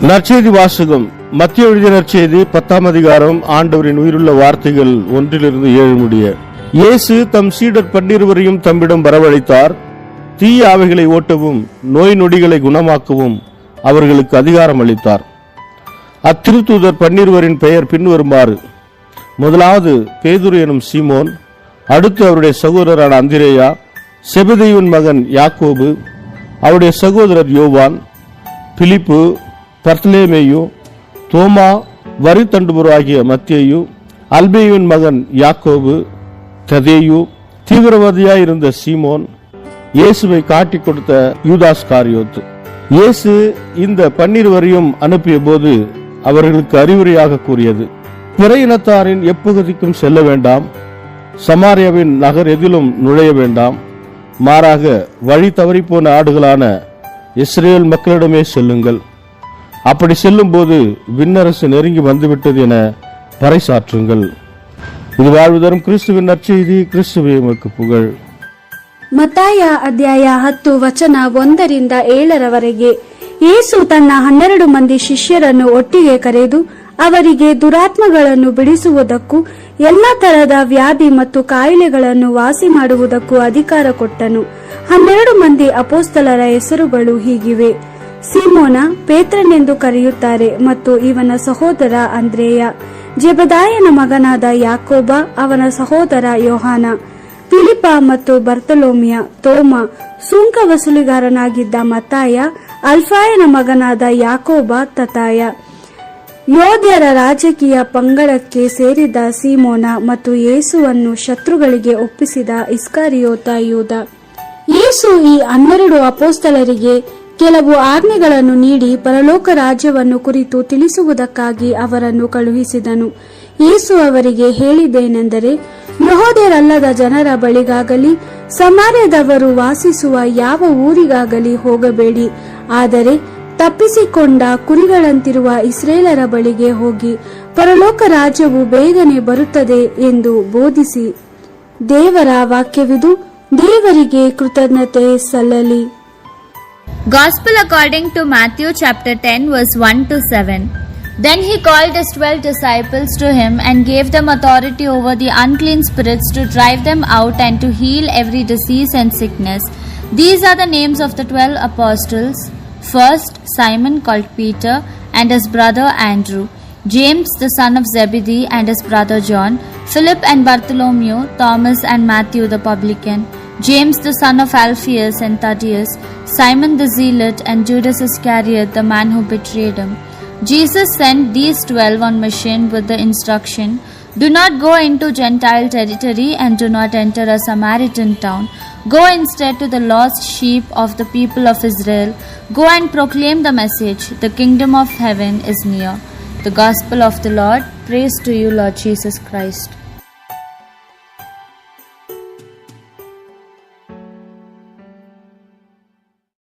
நற்செய்தி வாசகம். மத்திய எழுதிய நற்செய்தி 10ஆம் அதிகாரம். ஆண்டவரின் உயிருள்ள வார்த்தைகள் 1-7 முடிய. இயேசு தம் சீடர் 12 தம்மிடம் வரவழைத்தார். தீய ஆவிகளை ஓட்டவும் நோய் நொடிகளை குணமாக்கவும் அவர்களுக்கு அதிகாரம் அளித்தார். அத்திருத்தூதர் 12 பெயர் பின்வருமாறு: முதலாவது பேதுரு எனும் சீமோன், அடுத்து அவருடைய சகோதரரான அந்திரேயா, செபதேயுவின் மகன் யாக்கோபு, அவருடைய சகோதரர் யோவான், பிலிப்பு, பர்த்தலேமேயு, தோமா, வரி தண்டுபவர் ஆகிய மத்தேயு, அல்பேயுவின் மகன் யாக்கோபு, ததேயு, தீவிரவாதியாய் இருந்த சீமோன், இயேசுவை காட்டிக் கொடுத்த யூதாஸ் காரியோத்து. இயேசு இந்த 12 அனுப்பிய போது அவர்களுக்கு அறிவுரையாக கூறியது: பிற இனத்தாரின் எப்பகுதிக்கும் செல்ல வேண்டாம், சமாரியாவின் நகர் எதிலும் நுழைய வேண்டாம், மாறாக வழி தவறிப்போன ஆடுகளான இஸ்ரேல் மக்களிடமே செல்லுங்கள். அப்படி செல்லும் போது விண்ணரசு நெருங்கி வந்துவிட்டது என பறைசாற்றுங்கள். இது வாழ்வு தரும் கிறிஸ்துவின் நற்செய்தி. கிறிஸ்துவே உமக்கு புகழ். ಮತ್ತಾಯ ಅಧ್ಯಾಯ 10 ವಚನ 1-7 ಯೇಸು ತನ್ನ 12 ಮಂದಿ ಶಿಷ್ಯರನ್ನು ಒಟ್ಟಿಗೆ ಕರೆದು ಅವರಿಗೆ ದುರಾತ್ಮಗಳನ್ನು ಬಿಡಿಸುವುದಕ್ಕೂ ಎಲ್ಲಾ ತರಹದ ವ್ಯಾಧಿ ಮತ್ತು ಕಾಯಿಲೆಗಳನ್ನು ವಾಸಿ ಮಾಡುವುದಕ್ಕೂ ಅಧಿಕಾರ ಕೊಟ್ಟನು. 12 ಮಂದಿ ಅಪೋಸ್ತಲರ ಹೆಸರುಗಳು ಹೀಗಿವೆ: ಸೀಮೋನ, ಪೇತ್ರನೆಂದು ಕರೆಯುತ್ತಾರೆ, ಮತ್ತು ಇವನ ಸಹೋದರ ಅಂದ್ರೇಯ, ಜೆಬದಾಯನ ಮಗನಾದ ಯಾಕೋಬ, ಅವನ ಸಹೋದರ ಯೋಹಾನ, ಫಿಲಿಪ ಮತ್ತು ಬರ್ತಲೋಮಿಯ, ತೋಮ, ಸುಂಕ ವಸೂಲಿಗಾರನಾಗಿದ್ದ ಮತ್ತಾಯ, ಅಲ್ಫಾಯನ ಮಗನಾದ ಯಾಕೋಬ, ತತಾಯ, ಯೋಧ್ಯರ ರಾಜಕೀಯ ಪಂಗಡಕ್ಕೆ ಸೇರಿದ ಸೀಮೋನ, ಮತ್ತು ಯೇಸುವನ್ನು ಶತ್ರುಗಳಿಗೆ ಒಪ್ಪಿಸಿದ ಇಸ್ಕರಿಯೋತ ಯೂದ. ಯೇಸು ಈ 12 ಅಪೋಸ್ತಲರಿಗೆ ಕೆಲವು ಆಜ್ಞೆಗಳನ್ನು ನೀಡಿ ಪರಲೋಕ ರಾಜ್ಯವನ್ನು ಕುರಿತು ತಿಳಿಸುವುದಕ್ಕಾಗಿ ಅವರನ್ನು ಕಳುಹಿಸಿದನು. ಯೇಸು ಅವರಿಗೆ ಹೇಳಿದ್ದೇನೆಂದರೆ, ಯೆಹೂದ್ಯರಲ್ಲದ ಜನರ ಬಳಿಗಾಗಲಿ ಸಮಾರ್ಯದವರು ವಾಸಿಸುವ ಯಾವ ಊರಿಗಾಗಲಿ ಹೋಗಬೇಡಿ, ಆದರೆ ತಪ್ಪಿಸಿಕೊಂಡ ಕುರಿಗಳಂತಿರುವ ಇಸ್ರೇಲರ ಬಳಿಗೆ ಹೋಗಿ ಪರಲೋಕ ರಾಜ್ಯವು ಬೇಗನೆ ಬರುತ್ತದೆ ಎಂದು ಬೋಧಿಸಿ. ದೇವರ ವಾಕ್ಯವಿದು. ದೇವರಿಗೆ ಕೃತಜ್ಞತೆ ಸಲ್ಲಲಿ. Gospel according to Matthew chapter 10 verse 1-7. Then he called his 12 disciples to him and gave them authority over the unclean spirits to drive them out and to heal every disease and sickness. These are the names of the 12 apostles. First, Simon called Peter and his brother Andrew, James the son of Zebedee and his brother John, Philip and Bartholomew, Thomas and Matthew the publican, James the son of Alphaeus and Thaddeus, Simon the Zealot, and Judas Iscariot, the man who betrayed him. Jesus sent these 12 on mission with the instruction: do not go into Gentile territory and do not enter a Samaritan town. Go instead to the lost sheep of the people of Israel. Go and proclaim the message: the kingdom of heaven is near. The Gospel of the Lord. Praise to you, Lord Jesus Christ.